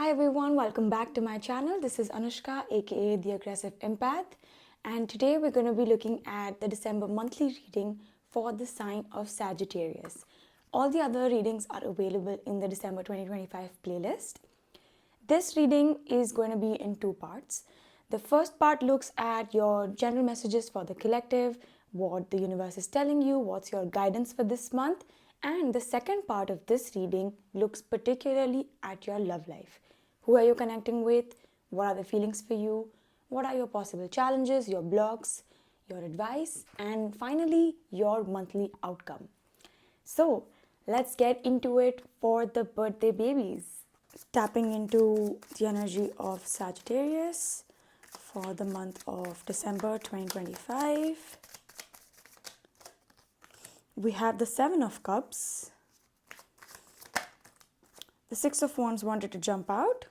Hi everyone, welcome back to my channel. This is Anushka, aka The Aggressive Empath, and today we're going to be looking at the December monthly reading for the sign of Sagittarius. All the other readings are available in the December 2025 playlist. This reading is going to be in two parts. The first part looks at your general messages for the collective, what the universe is telling you, what's your guidance for this month, and the second part of this reading looks particularly at your love life. Who are you connecting with? What are the feelings for you? What are your possible challenges, your blocks, your advice, and finally, your monthly outcome. So, let's get into it for the birthday babies. Tapping into the energy of Sagittarius for the month of December 2025. We have the Seven of Cups. The Six of Wands wanted to jump out.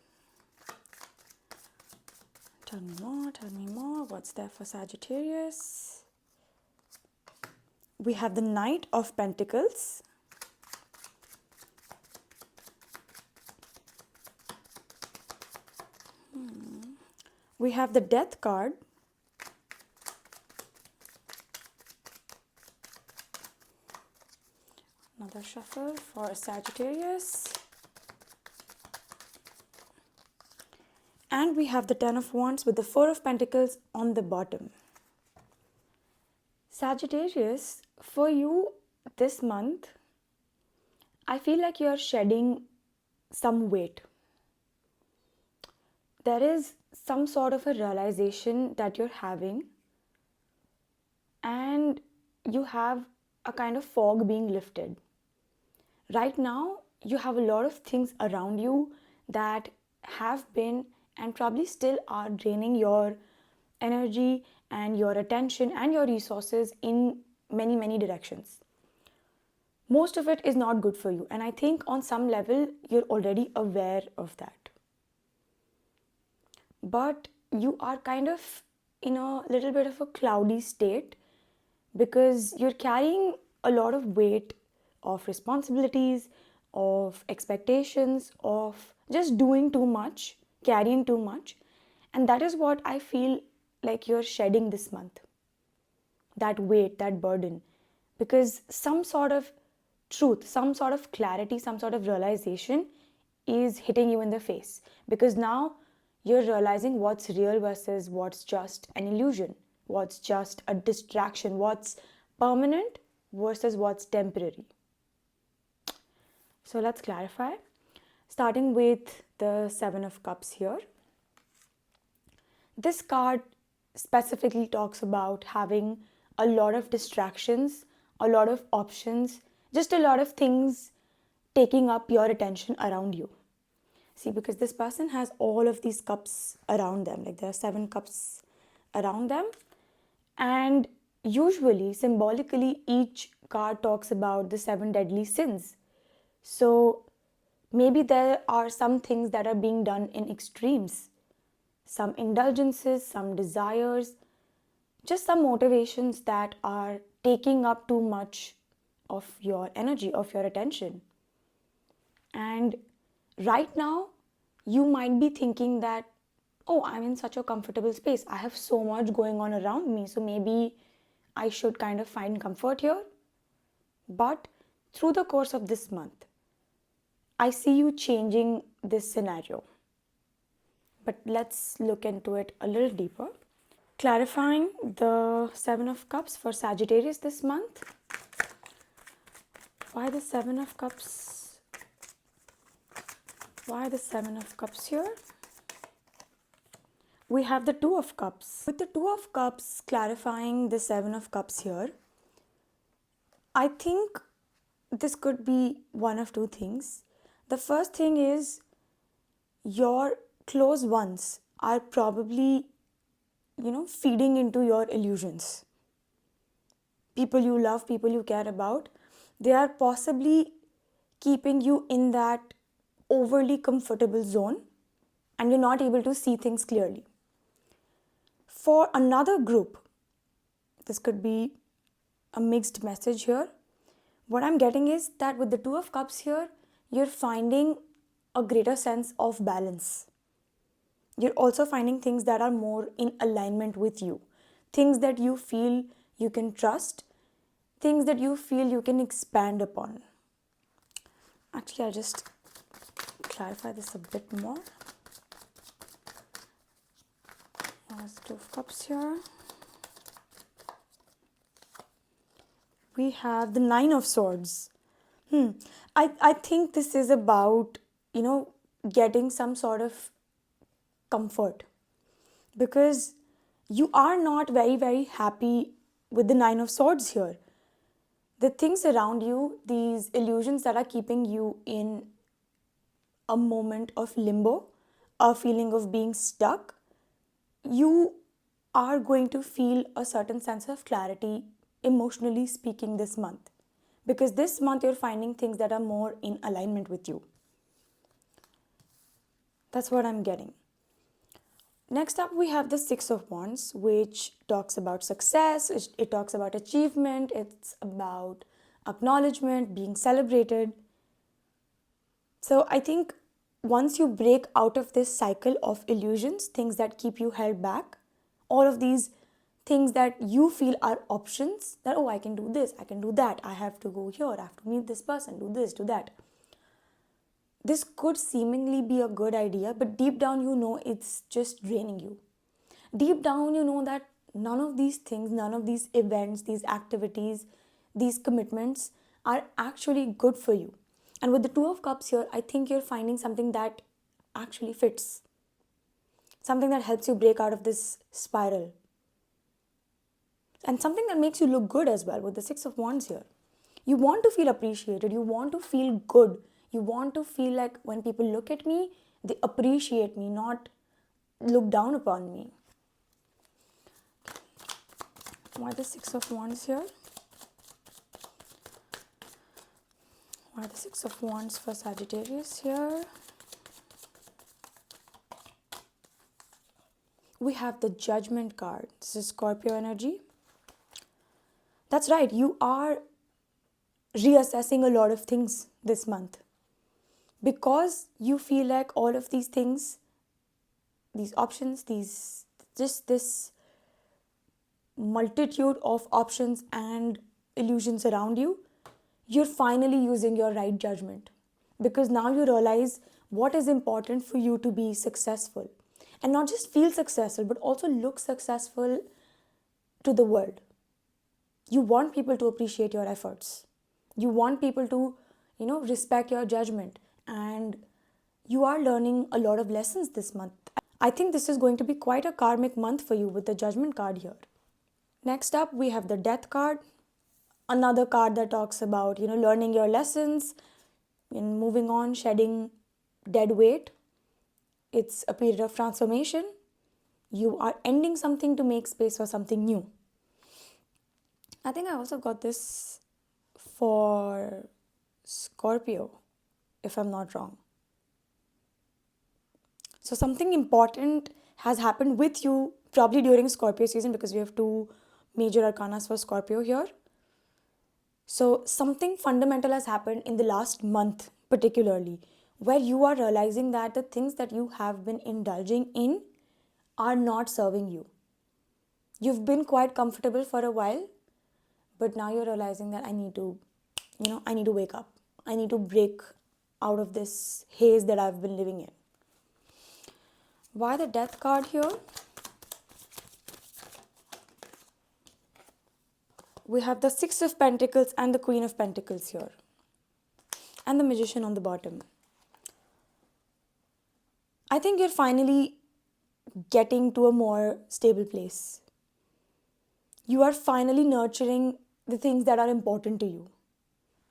Tell me more. What's there for Sagittarius? We have the Knight of Pentacles. We have the Death card. Another shuffle for Sagittarius. And we have the Ten of Wands with the Four of Pentacles on the bottom. Sagittarius, for you this month, I feel like you're shedding some weight. There is some sort of a realization that you're having, and you have a kind of fog being lifted. Right now, you have a lot of things around you that have been and probably still are draining your energy and your attention and your resources in many, many directions. Most of it is not good for you, and I think on some level you're already aware of that. But you are kind of in a little bit of a cloudy state because you're carrying a lot of weight of responsibilities, of expectations, of just doing too much, carrying too much. And that is what I feel like you're shedding this month. That weight, that burden. Because some sort of truth, some sort of clarity, some sort of realization is hitting you in the face. Because now you're realizing what's real versus what's just an illusion, what's just a distraction, what's permanent versus what's temporary. So let's clarify. Starting with the Seven of Cups here. This card specifically talks about having a lot of distractions, a lot of options, just a lot of things taking up your attention around you. See, because this person has all of these cups around them, like there are 7 cups around them, and usually, symbolically, each card talks about the 7 deadly sins. So maybe there are some things that are being done in extremes, some indulgences, some desires, just some motivations that are taking up too much of your energy, of your attention. And right now, you might be thinking that, oh, I'm in such a comfortable space. I have so much going on around me, so maybe I should kind of find comfort here. But through the course of this month, I see you changing this scenario. But let's look into it a little deeper. Clarifying the Seven of Cups for Sagittarius this month. Why the Seven of Cups? Why the Seven of Cups here? We have the Two of Cups. With the Two of Cups clarifying the Seven of Cups here, I think this could be one of two things. The first thing is your close ones are probably, feeding into your illusions. People you love, people you care about, they are possibly keeping you in that overly comfortable zone and you're not able to see things clearly. For another group, this could be a mixed message here. What I'm getting is that with the Two of Cups here, you're finding a greater sense of balance. You're also finding things that are more in alignment with you, things that you feel you can trust, things that you feel you can expand upon. Actually, I'll just clarify this a bit more. There's Two of Cups here. We have the Nine of Swords. I think this is about, getting some sort of comfort, because you are not very, very happy with the Nine of Swords here. The things around you, these illusions that are keeping you in a moment of limbo, a feeling of being stuck, you are going to feel a certain sense of clarity, emotionally speaking, this month. Because this month you're finding things that are more in alignment with you. That's what I'm getting. Next up, we have the Six of Wands, which talks about success, it talks about achievement, it's about acknowledgement, being celebrated. So I think once you break out of this cycle of illusions, things that keep you held back, all of these things that you feel are options, that, oh, I can do this, I can do that, I have to go here, I have to meet this person, do this, do that. This could seemingly be a good idea, but deep down you know it's just draining you. Deep down you know that none of these things, none of these events, these activities, these commitments are actually good for you. And with the Two of Cups here, I think you're finding something that actually fits, something that helps you break out of this spiral, and something that makes you look good as well with the Six of Wands here. You want to feel appreciated, you want to feel good, you want to feel like when people look at me, they appreciate me, not look down upon me. Why the Six of Wands here? Why the Six of Wands for Sagittarius here? We have the Judgment card. This is Scorpio energy. That's right, you are reassessing a lot of things this month, because you feel like all of these things, these options, this multitude of options and illusions around you, you're finally using your right judgment, because now you realize what is important for you to be successful, and not just feel successful but also look successful to the world. You want people to appreciate your efforts, you want people to respect your judgment, and you are learning a lot of lessons this month. I think this is going to be quite a karmic month for you with the Judgment card here. Next up, we have the Death card, another card that talks about learning your lessons and moving on, shedding dead weight. It's a period of transformation. You are ending something to make space for something new. I think I also got this for Scorpio, if I'm not wrong. So something important has happened with you probably during Scorpio season, because we have two major arcanas for Scorpio here. So something fundamental has happened in the last month particularly, where you are realizing that the things that you have been indulging in are not serving you. You've been quite comfortable for a while, but now you're realizing that I need to wake up. I need to break out of this haze that I've been living in. Why the Death card here? We have the Six of Pentacles and the Queen of Pentacles here, and the Magician on the bottom. I think you're finally getting to a more stable place. You are finally nurturing the things that are important to you,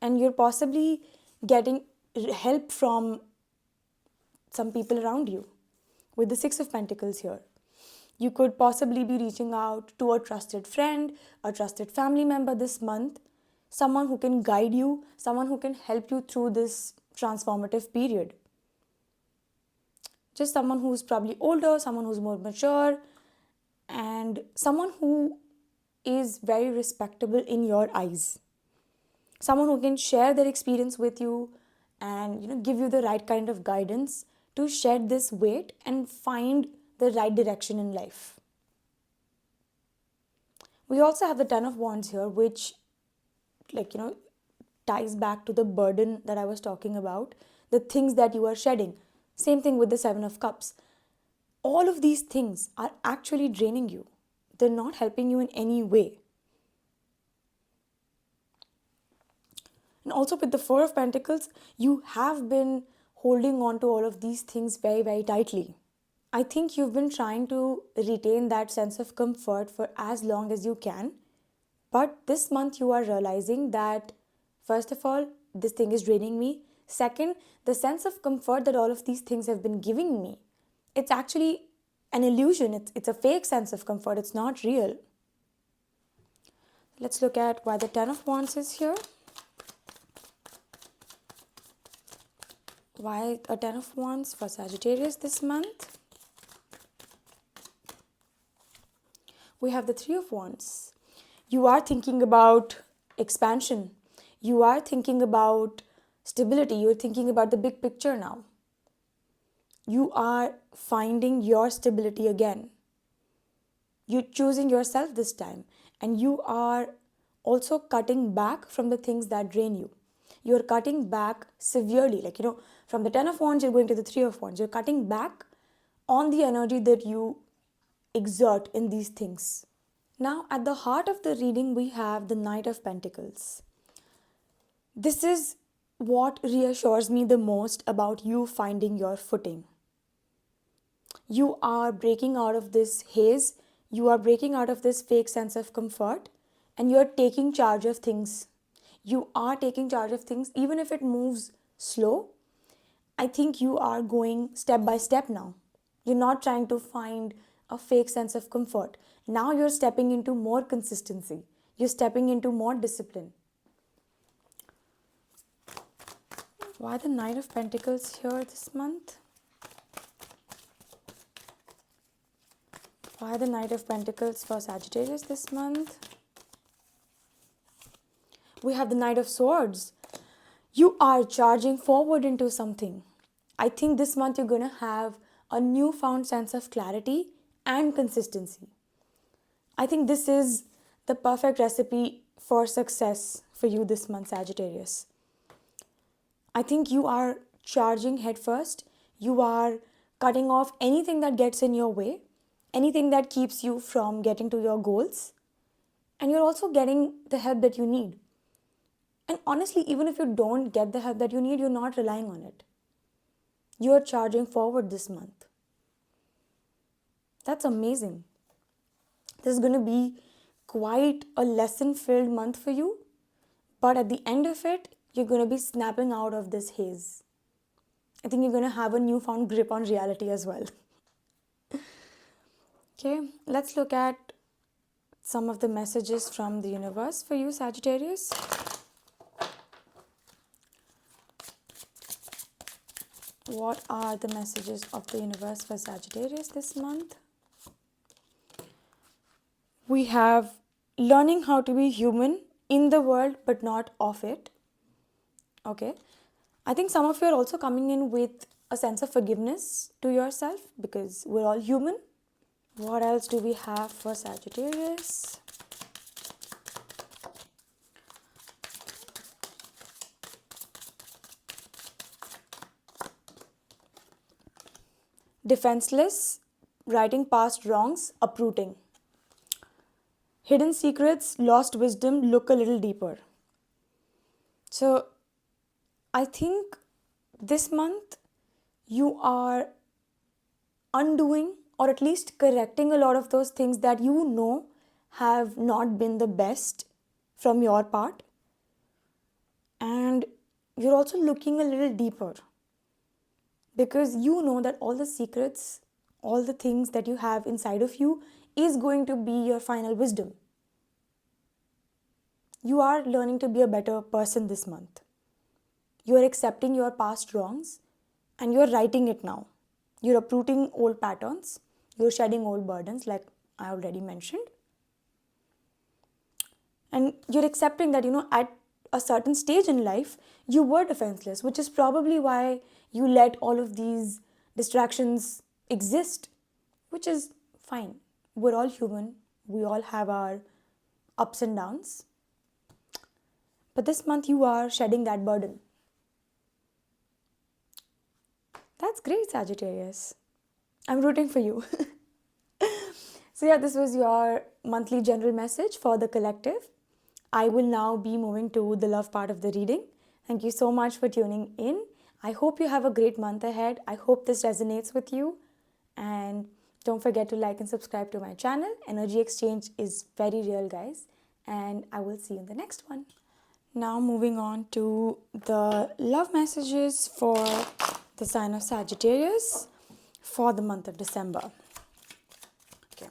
and you're possibly getting help from some people around you with the Six of Pentacles here. You could possibly be reaching out to a trusted friend, a trusted family member this month, someone who can guide you, someone who can help you through this transformative period. Just someone who's probably older, someone who's more mature, and someone who is very respectable in your eyes. Someone who can share their experience with you and give you the right kind of guidance to shed this weight and find the right direction in life. We also have the Ten of Wands here, which, like, ties back to the burden that I was talking about, the things that you are shedding. Same thing with the Seven of Cups. All of these things are actually draining you. They're not helping you in any way. And also with the Four of Pentacles, you have been holding on to all of these things very, very tightly. I think you've been trying to retain that sense of comfort for as long as you can. But this month you are realizing that, first of all, this thing is draining me. Second, the sense of comfort that all of these things have been giving me, it's actually an illusion. It's a fake sense of comfort. It's not real. Let's look at why the Ten of Wands is here. Why a Ten of Wands for Sagittarius this month? We have the Three of Wands. You are thinking about expansion. You are thinking about stability. You're thinking about the big picture now. You are finding your stability again. You're choosing yourself this time. And you are also cutting back from the things that drain you. You're cutting back severely. Like, from the Ten of Wands, you're going to the Three of Wands. You're cutting back on the energy that you exert in these things. Now, at the heart of the reading, we have the Knight of Pentacles. This is what reassures me the most about you finding your footing. You are breaking out of this haze. You are breaking out of this fake sense of comfort, and you're taking charge of things. You are taking charge of things, even if it moves slow. I think you are going step by step now. You're not trying to find a fake sense of comfort. Now you're stepping into more consistency. You're stepping into more discipline. Why the Knight of Pentacles here this month? Why the Knight of Pentacles for Sagittarius this month? We have the Knight of Swords. You are charging forward into something. I think this month you're going to have a newfound sense of clarity and consistency. I think this is the perfect recipe for success for you this month, Sagittarius. I think you are charging headfirst. You are cutting off anything that gets in your way, anything that keeps you from getting to your goals. And you're also getting the help that you need. And honestly, even if you don't get the help that you need, you're not relying on it. You're charging forward this month. That's amazing. This is going to be quite a lesson-filled month for you. But at the end of it, you're going to be snapping out of this haze. I think you're going to have a newfound grip on reality as well. Okay, let's look at some of the messages from the universe for you, Sagittarius. What are the messages of the universe for Sagittarius this month? We have learning how to be human in the world but not of it. Okay. I think some of you are also coming in with a sense of forgiveness to yourself because we're all human. What else do we have for Sagittarius? Defenseless, righting past wrongs, uprooting. Hidden secrets, lost wisdom, look a little deeper. So, I think this month you are undoing or at least correcting a lot of those things that you know have not been the best from your part. And you're also looking a little deeper because you know that all the secrets, all the things that you have inside of you is going to be your final wisdom. You are learning to be a better person this month. You are accepting your past wrongs and you are righting it now. You're uprooting old patterns. You're shedding old burdens like I already mentioned. And you're accepting that, a certain stage in life, you were defenseless, which is probably why you let all of these distractions exist, which is fine. We're all human, we all have our ups and downs. But this month, you are shedding that burden. That's great, Sagittarius. I'm rooting for you. So, yeah, this was your monthly general message for the collective. I will now be moving to the love part of the reading. Thank you so much for tuning in. I hope you have a great month ahead. I hope this resonates with you. And don't forget to like and subscribe to my channel. Energy exchange is very real, guys. And I will see you in the next one. Now, moving on to the love messages for the sign of Sagittarius for the month of December. Okay.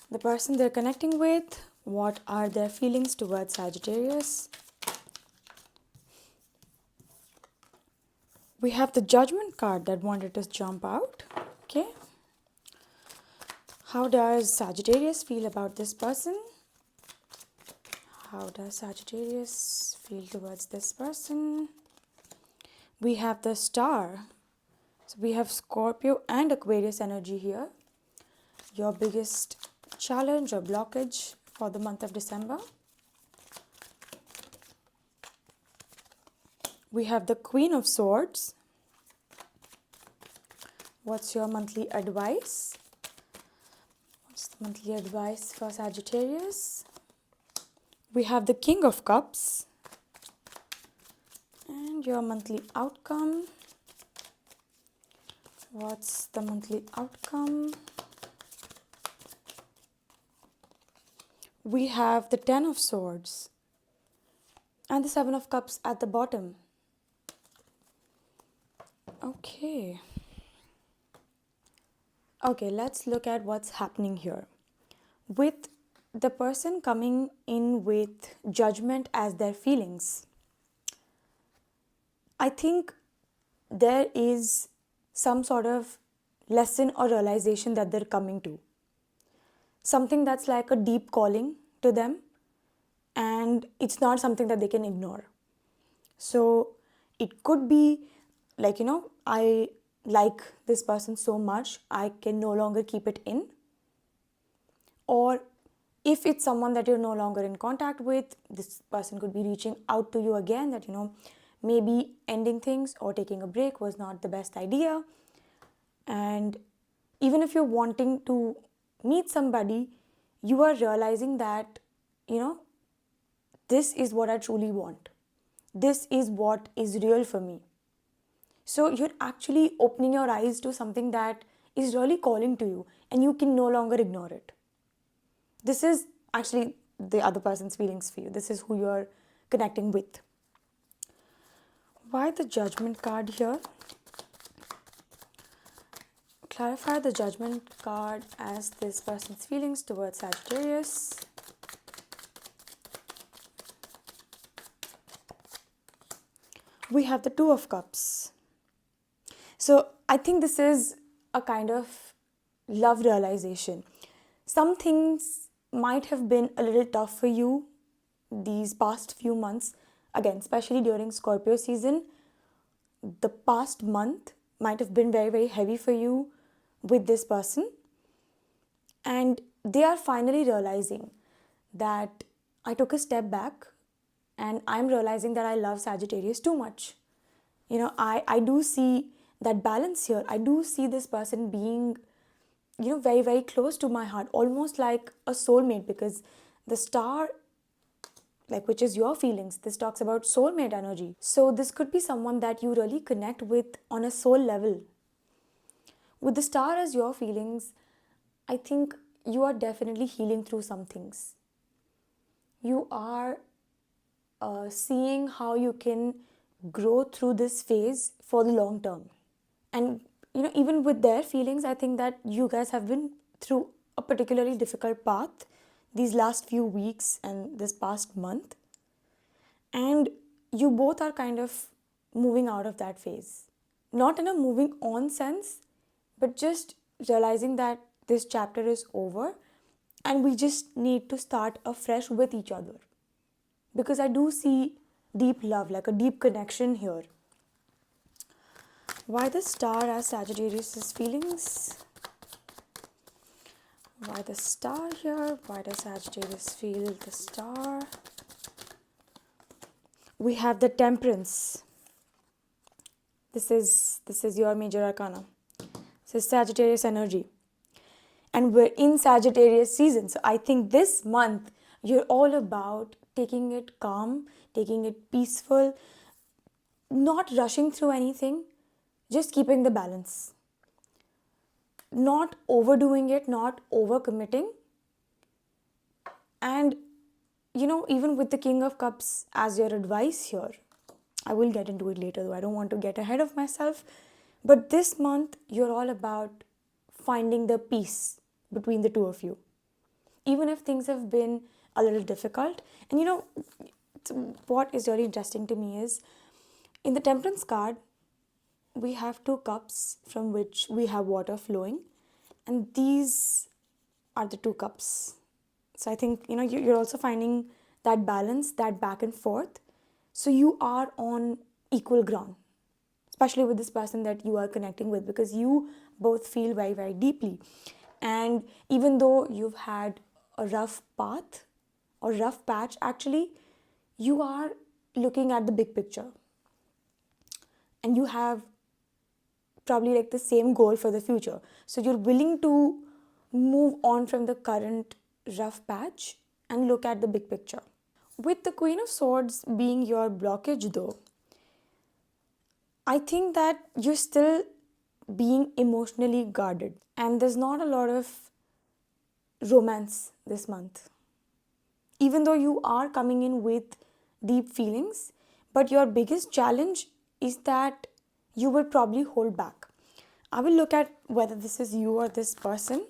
The person they're connecting with, what are their feelings towards Sagittarius? We have the Judgment card that wanted to jump out. Okay. How does Sagittarius feel about this person? How does Sagittarius feel towards this person? We have the Star. So we have Scorpio and Aquarius energy here. Your biggest challenge or blockage for the month of December. We have the Queen of Swords. What's your monthly advice? What's the monthly advice for Sagittarius? We have the King of Cups. And your monthly outcome. What's the monthly outcome? We have the Ten of Swords and the Seven of Cups at the bottom. Okay, let's look at what's happening here. With the person coming in with judgment as their feelings, I think there is some sort of lesson or realization that they're coming to. Something that's like a deep calling to them, and it's not something that they can ignore. So it could be like, I like this person so much, I can no longer keep it in. Or if it's someone that you're no longer in contact with, this person could be reaching out to you again that, maybe ending things or taking a break was not the best idea. And even if you're wanting to meet somebody, you are realizing that, this is what I truly want. This is what is real for me. So you're actually opening your eyes to something that is really calling to you and you can no longer ignore it. This is actually the other person's feelings for you. This is who you're connecting with. Why the Judgment card here? Clarify the Judgment card as this person's feelings towards Sagittarius. We have the Two of Cups. So I think this is a kind of love realization. Some things might have been a little tough for you these past few months. Again, especially during Scorpio season, the past month might have been very, very heavy for you with this person. And they are finally realizing that I took a step back and I'm realizing that I love Sagittarius too much. I do see that balance here. I do see this person being, very, very close to my heart, almost like a soulmate, because the Star, which is your feelings, this talks about soulmate energy. So this could be someone that you really connect with on a soul level. With the Star as your feelings, I think you are definitely healing through some things. You are seeing how you can grow through this phase for the long term. And even with their feelings, I think that you guys have been through a particularly difficult path these last few weeks and this past month. And you both are kind of moving out of that phase. Not in a moving on sense, but just realizing that this chapter is over and we just need to start afresh with each other. because I do see deep love, like a deep connection here. Why the star as Sagittarius' feelings? Why the star here? Why does Sagittarius feel the star? We have the Temperance. This is your major arcana. This is Sagittarius energy. And we're in Sagittarius season. So I think this month you're all about taking it calm, taking it peaceful, not rushing through anything, just keeping the balance. Not overdoing it, not overcommitting. And even with the King of Cups as your advice here, I will get into it later though, I don't want to get ahead of myself. But this month, you're all about finding the peace between the two of you. Even if things have been a little difficult. And what is really interesting to me is, in the Temperance card, we have 2 cups from which we have water flowing. And these are the 2 cups. So I think, you're also finding that balance, that back and forth. So you are on equal ground, especially with this person that you are connecting with, because you both feel very, very deeply. And even though you've had a rough path or rough patch, actually, you are looking at the big picture. And you have probably like the same goal for the future. So you're willing to move on from the current rough patch and look at the big picture. With the Queen of Swords being your blockage though, I think that you're still being emotionally guarded, and there's not a lot of romance this month. Even though you are coming in with deep feelings, but your biggest challenge is that you will probably hold back. I will look at whether this is you or this person,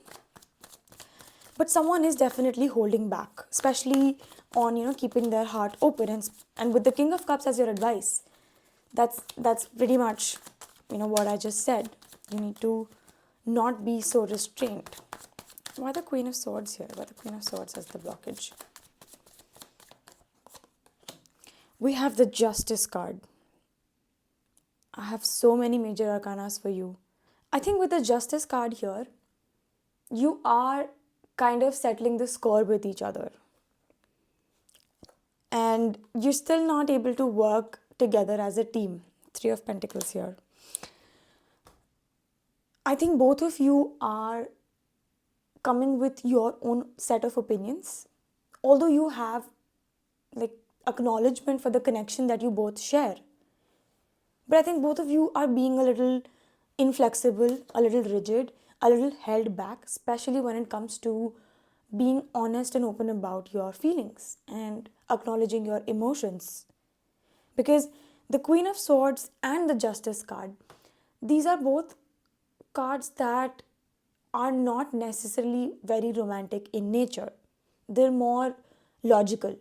but someone is definitely holding back, especially on keeping their heart open. And with the King of Cups as your advice, that's pretty much what I just said. You need to not be so restrained. Why the Queen of Swords here? Why the Queen of Swords as the blockage? We have the Justice card. I have so many major arcanas for you. I think with the Justice card here, you are kind of settling the score with each other. And you're still not able to work together as a team. 3 of Pentacles here. I think both of you are coming with your own set of opinions. Although you have like acknowledgement for the connection that you both share. But I think both of you are being a little inflexible, a little rigid, a little held back, especially when it comes to being honest and open about your feelings and acknowledging your emotions. Because the Queen of Swords and the Justice card, these are both cards that are not necessarily very romantic in nature. They're more logical.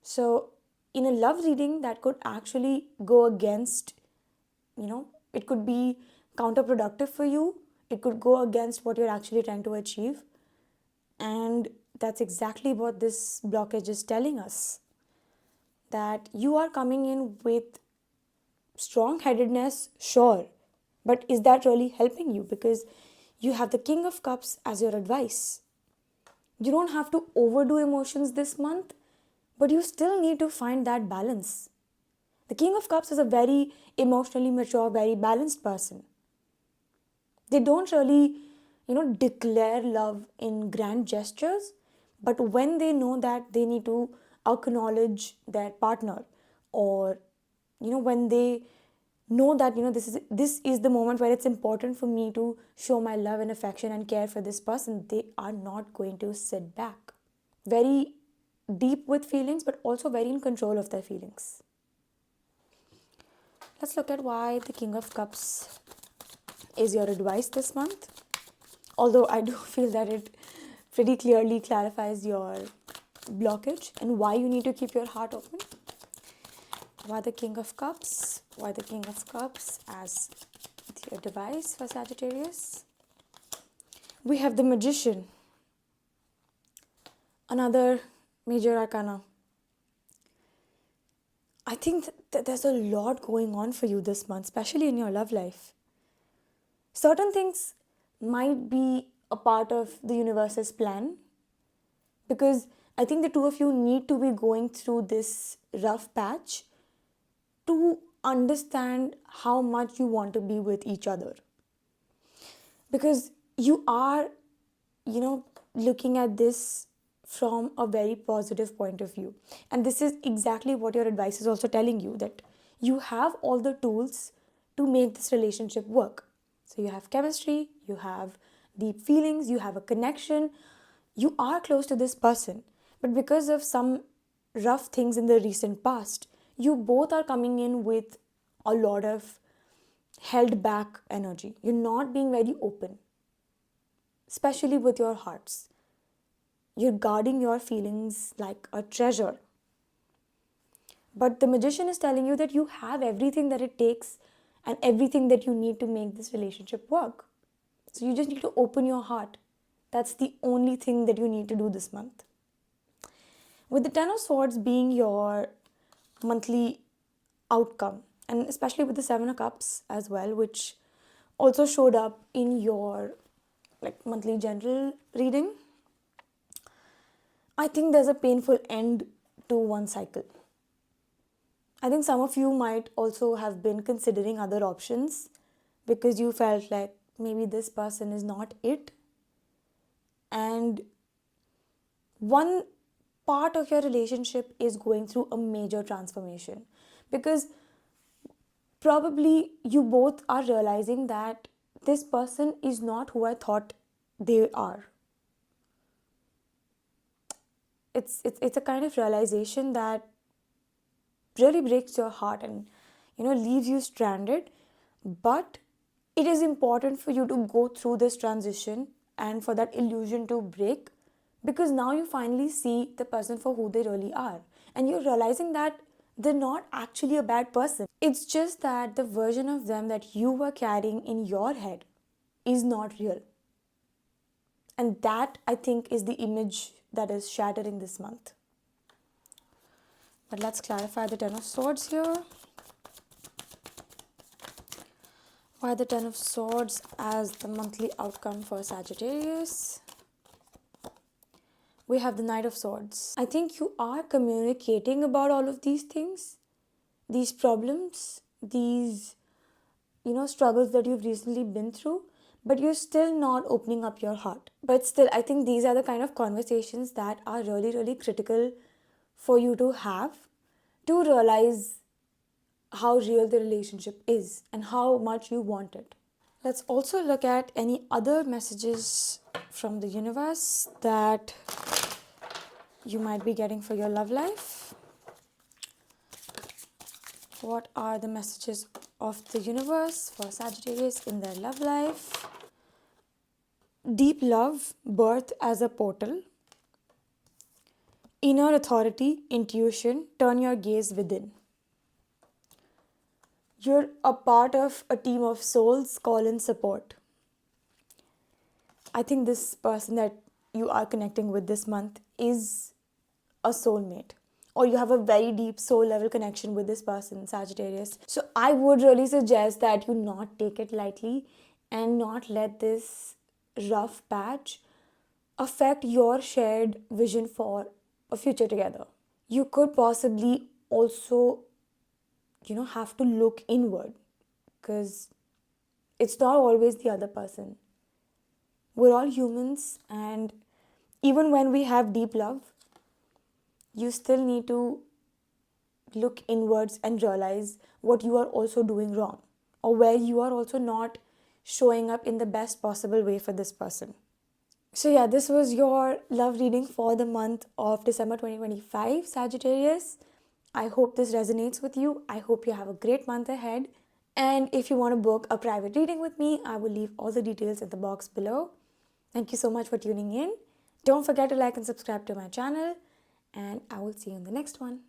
So in a love reading, that could actually go against, it could be counterproductive for you. It could go against what you're actually trying to achieve. And that's exactly what this blockage is telling us. That you are coming in with strong-headedness, sure. But is that really helping you? Because you have the King of Cups as your advice. You don't have to overdo emotions this month, but you still need to find that balance. The King of Cups is a very emotionally mature, very balanced person. They don't really, declare love in grand gestures, but when they know that they need to acknowledge their partner, or, when they know that, this is the moment where it's important for me to show my love and affection and care for this person, they are not going to sit back. Very deep with feelings, but also very in control of their feelings. Let's look at why the King of Cups is your advice this month. Although I do feel that it pretty clearly clarifies your blockage and why you need to keep your heart open. Why the King of Cups? Why the King of Cups as your advice for Sagittarius? We have the Magician. Another major arcana. I think that there's a lot going on for you this month, especially in your love life. Certain things might be a part of the universe's plan, because I think the two of you need to be going through this rough patch to understand how much you want to be with each other. Because you are, looking at this from a very positive point of view. And this is exactly what your advice is also telling you, that you have all the tools to make this relationship work. So you have chemistry, you have deep feelings, you have a connection, you are close to this person. But because of some rough things in the recent past, you both are coming in with a lot of held back energy. You're not being very open, especially with your hearts. You're guarding your feelings like a treasure. But the magician is telling you that you have everything that it takes and everything that you need to make this relationship work. So you just need to open your heart. That's the only thing that you need to do this month. With the Ten of Swords being your monthly outcome, and especially with the Seven of Cups as well, which also showed up in your monthly general reading, I think there's a painful end to one cycle. I think some of you might also have been considering other options because you felt like maybe this person is not it. And one part of your relationship is going through a major transformation, because probably you both are realizing that this person is not who I thought they are. It's a kind of realization that really breaks your heart and leaves you stranded. But it is important for you to go through this transition and for that illusion to break, because now you finally see the person for who they really are, and you're realizing that they're not actually a bad person. It's just that the version of them that you were carrying in your head is not real. And that, I think, is the image that is shattering this month. But let's clarify the Ten of Swords here. Why the Ten of Swords as the monthly outcome for Sagittarius? We have the Knight of Swords. I think you are communicating about all of these things, these problems, these struggles that you've recently been through, but you're still not opening up your heart. But still, I think these are the kind of conversations that are really, really critical for you to have, to realize how real the relationship is and how much you want it. Let's also look at any other messages from the universe that you might be getting for your love life. What are the messages of the universe for Sagittarius in their love life? Deep love, birth as a portal. Inner authority, intuition, turn your gaze within. You're a part of a team of souls, call in support. I think this person that you are connecting with this month is a soulmate, or you have a very deep soul level connection with this person, Sagittarius. So I would really suggest that you not take it lightly and not let this rough patch affect your shared vision for a future together. You could possibly also, have to look inward, because it's not always the other person. We're all humans, and even when we have deep love, you still need to look inwards and realize what you are also doing wrong, or where you are also not showing up in the best possible way for this person. So yeah, this was your love reading for the month of December 2025, Sagittarius. I hope this resonates with you. I hope you have a great month ahead. And if you want to book a private reading with me, I will leave all the details in the box below. Thank you so much for tuning in. Don't forget to like and subscribe to my channel, and I will see you in the next one.